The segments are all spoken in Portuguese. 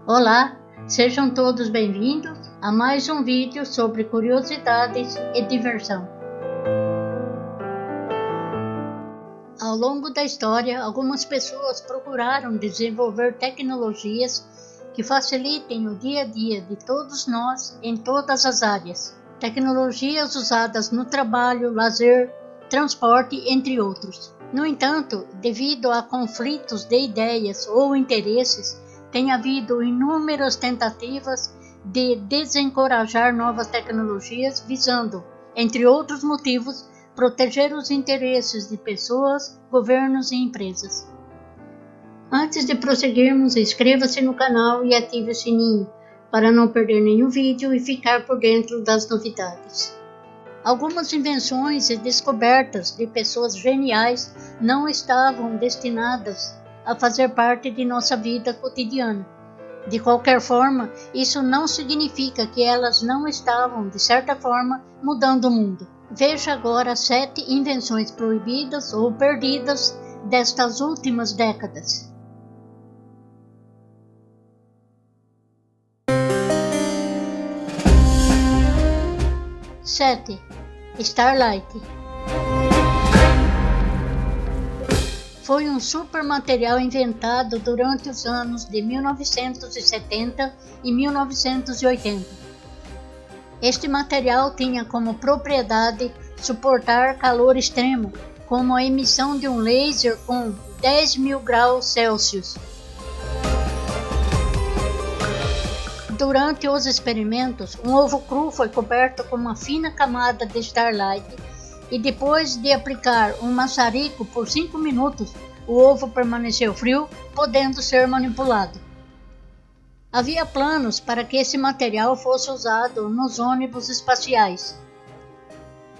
Olá, sejam todos bem-vindos a mais um vídeo sobre curiosidades e diversão. Ao longo da história, algumas pessoas procuraram desenvolver tecnologias que facilitem o dia a dia de todos nós em todas as áreas. Tecnologias usadas no trabalho, lazer, transporte, entre outros. No entanto, devido a conflitos de ideias ou interesses, tem havido inúmeras tentativas de desencorajar novas tecnologias visando, entre outros motivos, proteger os interesses de pessoas, governos e empresas. Antes de prosseguirmos, inscreva-se no canal e ative o sininho para não perder nenhum vídeo e ficar por dentro das novidades. Algumas invenções e descobertas de pessoas geniais não estavam destinadas a fazer parte de nossa vida cotidiana. De qualquer forma, isso não significa que elas não estavam, de certa forma, mudando o mundo. Veja agora 7 invenções proibidas ou perdidas destas últimas décadas. 7. Starlight. Foi um super material inventado durante os anos de 1970 e 1980. Este material tinha como propriedade suportar calor extremo, como a emissão de um laser com 10.000 graus Celsius. Durante os experimentos, um ovo cru foi coberto com uma fina camada de Starlight e depois de aplicar um maçarico por 5 minutos, o ovo permaneceu frio, podendo ser manipulado. Havia planos para que esse material fosse usado nos ônibus espaciais.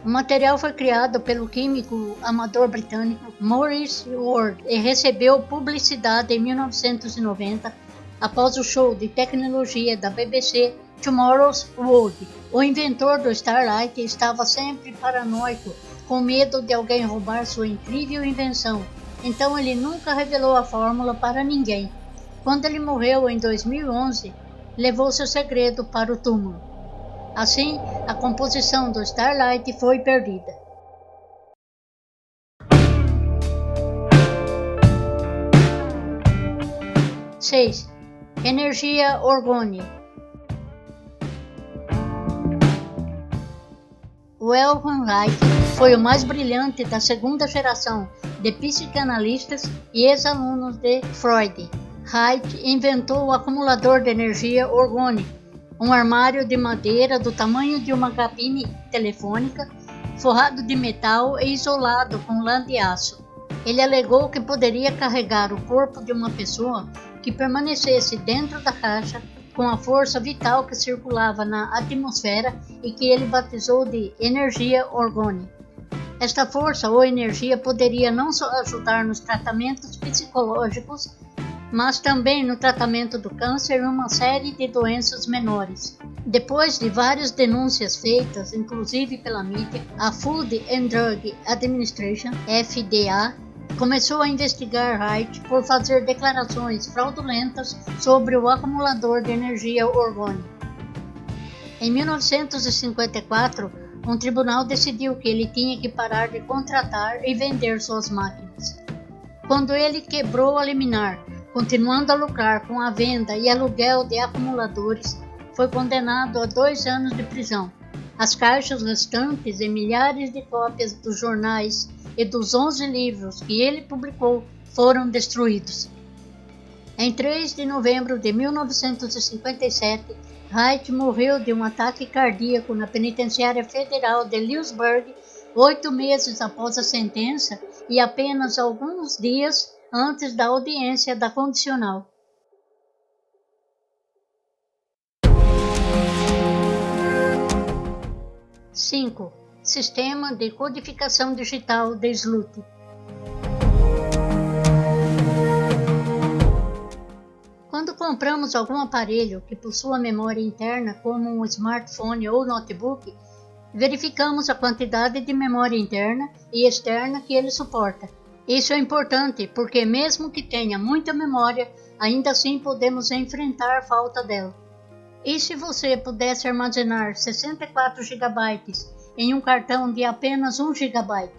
O material foi criado pelo químico amador britânico Maurice Ward e recebeu publicidade em 1990 após o show de tecnologia da BBC Tomorrow's World. O inventor do Starlight estava sempre paranoico, com medo de alguém roubar sua incrível invenção, então ele nunca revelou a fórmula para ninguém. Quando ele morreu em 2011, levou seu segredo para o túmulo. Assim, a composição do Starlight foi perdida. 6. Energia orgânica. Wilhelm Reich foi o mais brilhante da segunda geração de psicanalistas e ex-alunos de Freud. Reich inventou o acumulador de energia orgânica, um armário de madeira do tamanho de uma cabine telefônica, forrado de metal e isolado com lã de aço. Ele alegou que poderia carregar o corpo de uma pessoa que permanecesse dentro da caixa com a força vital que circulava na atmosfera e que ele batizou de energia orgânica. Esta força ou energia poderia não só ajudar nos tratamentos psicológicos, mas também no tratamento do câncer e uma série de doenças menores. Depois de várias denúncias feitas, inclusive pela mídia, a Food and Drug Administration, FDA, começou a investigar Reich por fazer declarações fraudulentas sobre o acumulador de energia orgânica. Em 1954, um tribunal decidiu que ele tinha que parar de contratar e vender suas máquinas. Quando ele quebrou a liminar, continuando a lucrar com a venda e aluguel de acumuladores, foi condenado a 2 anos de prisão. As caixas restantes e milhares de cópias dos jornais e dos 11 livros que ele publicou foram destruídos. Em 3 de novembro de 1957, Reich morreu de um ataque cardíaco na penitenciária federal de Lewisburg, 8 meses após a sentença e apenas alguns dias antes da audiência da condicional. 5. Sistema de codificação digital de Sloot. Quando compramos algum aparelho que possua memória interna, como um smartphone ou notebook, verificamos a quantidade de memória interna e externa que ele suporta. Isso é importante porque, mesmo que tenha muita memória, ainda assim podemos enfrentar a falta dela. E se você pudesse armazenar 64 GB em um cartão de apenas 1 GB?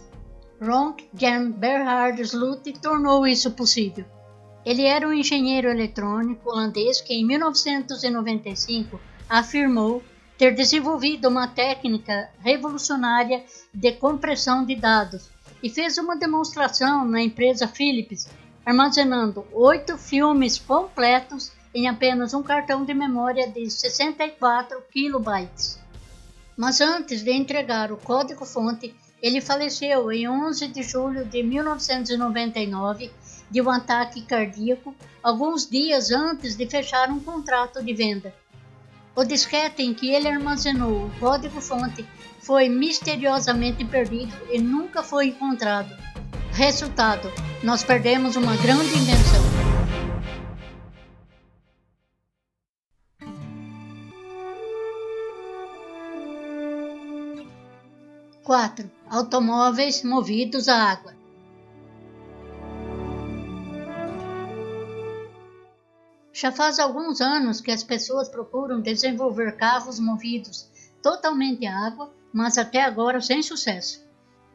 Ronk Jan Berhard Slot tornou isso possível. Ele era um engenheiro eletrônico holandês que em 1995 afirmou ter desenvolvido uma técnica revolucionária de compressão de dados e fez uma demonstração na empresa Philips, armazenando 8 filmes completos em apenas um cartão de memória de 64 KB. Mas antes de entregar o código-fonte, ele faleceu em 11 de julho de 1999 de um ataque cardíaco, alguns dias antes de fechar um contrato de venda. O disquete em que ele armazenou o código-fonte foi misteriosamente perdido e nunca foi encontrado. Resultado: nós perdemos uma grande invenção. 4. Automóveis movidos a água. Já faz alguns anos que as pessoas procuram desenvolver carros movidos totalmente a água, mas até agora sem sucesso.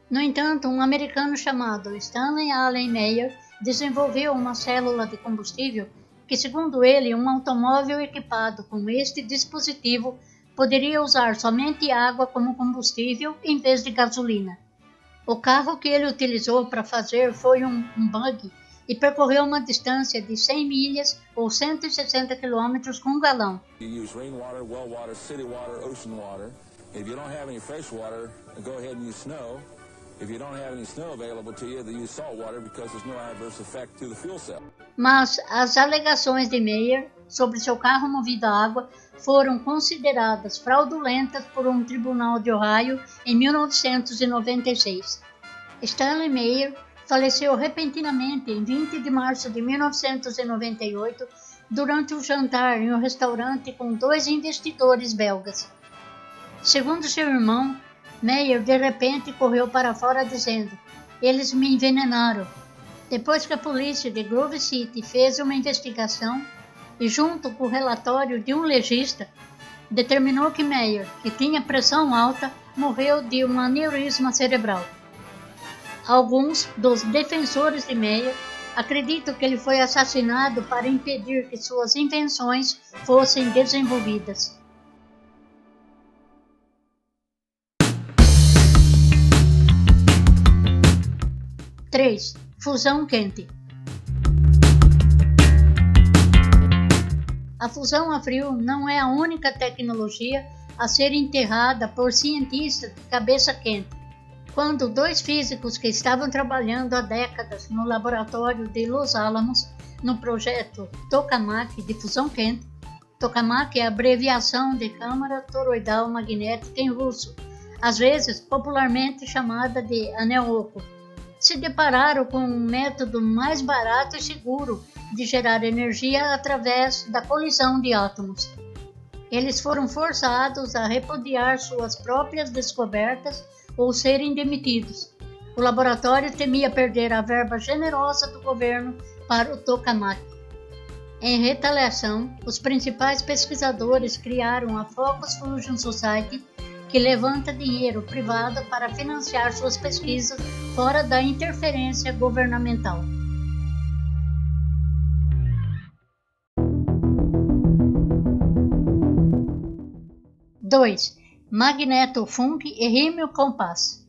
No entanto, um americano chamado Stanley Allen Meyer desenvolveu uma célula de combustível que, segundo ele, um automóvel equipado com este dispositivo poderia usar somente água como combustível em vez de gasolina. O carro que ele utilizou para fazer foi um buggy e percorreu uma distância de 100 milhas ou 160 km com um galão. You use rainwater, well water, city water, ocean water. If you don't have any fresh water, go ahead and use snow. If you don't have any snow available to you, then use salt water because there's no adverse effect to the fuel cell. Mas as alegações de Meyer sobre seu carro movido a água foram consideradas fraudulentas por um tribunal de Ohio em 1996. Stanley Meyer faleceu repentinamente em 20 de março de 1998 durante um jantar em um restaurante com 2 investidores belgas. Segundo seu irmão, Meyer de repente correu para fora dizendo: "Eles me envenenaram." Depois que a polícia de Grove City fez uma investigação e, junto com o relatório de um legista, determinou que Meyer, que tinha pressão alta, morreu de um aneurisma cerebral. Alguns dos defensores de Meyer acreditam que ele foi assassinado para impedir que suas invenções fossem desenvolvidas. 3. Fusão quente. A fusão a frio não é a única tecnologia a ser enterrada por cientistas de cabeça quente. Quando 2 físicos que estavam trabalhando há décadas no laboratório de Los Alamos, no projeto Tokamak de fusão quente, Tokamak é a abreviação de câmara toroidal magnética em russo, às vezes popularmente chamada de anel oco, se depararam com um método mais barato e seguro de gerar energia através da colisão de átomos. Eles foram forçados a repudiar suas próprias descobertas ou serem demitidos. O laboratório temia perder a verba generosa do governo para o Tokamak. Em retaliação, os principais pesquisadores criaram a Focus Fusion Society, que levanta dinheiro privado para financiar suas pesquisas fora da interferência governamental. Dois. Magnetofunk e rímel compás.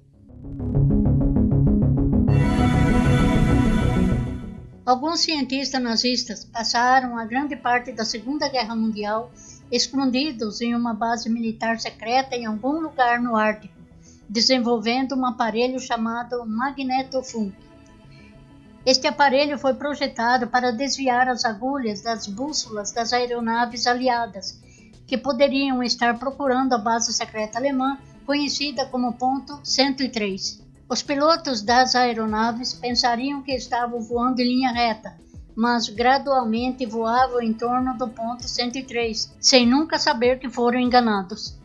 Alguns cientistas nazistas passaram a grande parte da Segunda Guerra Mundial escondidos em uma base militar secreta em algum lugar no Ártico, desenvolvendo um aparelho chamado magnetofunk. Este aparelho foi projetado para desviar as agulhas das bússolas das aeronaves aliadas, que poderiam estar procurando a base secreta alemã, conhecida como Ponto 103. Os pilotos das aeronaves pensariam que estavam voando em linha reta, mas gradualmente voavam em torno do ponto 103, sem nunca saber que foram enganados.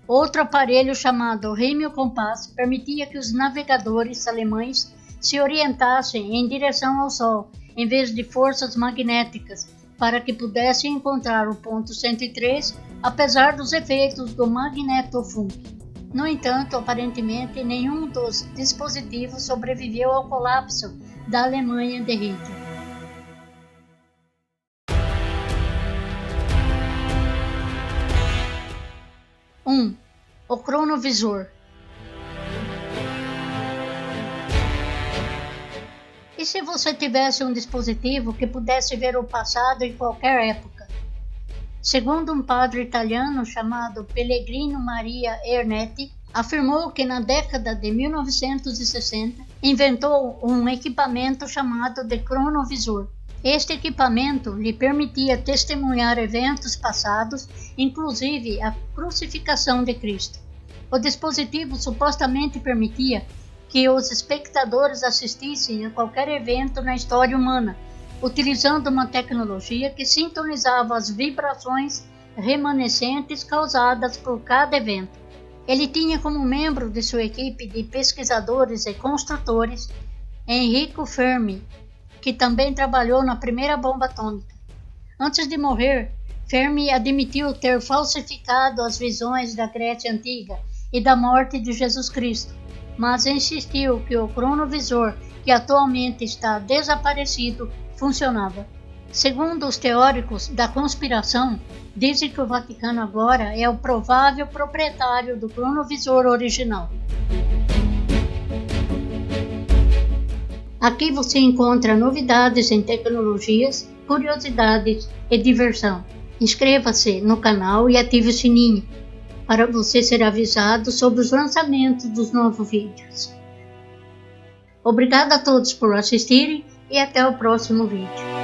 Outro aparelho chamado rímel compás permitia que os navegadores alemães se orientassem em direção ao Sol em vez de forças magnéticas, para que pudesse encontrar o ponto 103, apesar dos efeitos do magnetofunk. No entanto, aparentemente, nenhum dos dispositivos sobreviveu ao colapso da Alemanha de Hitler. O cronovisor. E se você tivesse um dispositivo que pudesse ver o passado em qualquer época? Segundo um padre italiano chamado Pellegrino Maria Ernetti, afirmou que na década de 1960 inventou um equipamento chamado de cronovisor. Este equipamento lhe permitia testemunhar eventos passados, inclusive a crucificação de Cristo. O dispositivo supostamente permitia que os espectadores assistissem a qualquer evento na história humana, utilizando uma tecnologia que sintonizava as vibrações remanescentes causadas por cada evento. Ele tinha como membro de sua equipe de pesquisadores e construtores Enrico Fermi, que também trabalhou na primeira bomba atômica. Antes de morrer, Fermi admitiu ter falsificado as visões da Grécia Antiga e da morte de Jesus Cristo, mas insistiu que o cronovisor, que atualmente está desaparecido, funcionava. Segundo os teóricos da conspiração, dizem que o Vaticano agora é o provável proprietário do cronovisor original. Aqui você encontra novidades em tecnologias, curiosidades e diversão. Inscreva-se no canal e ative o sininho para você ser avisado sobre os lançamentos dos novos vídeos. Obrigado a todos por assistirem e até o próximo vídeo.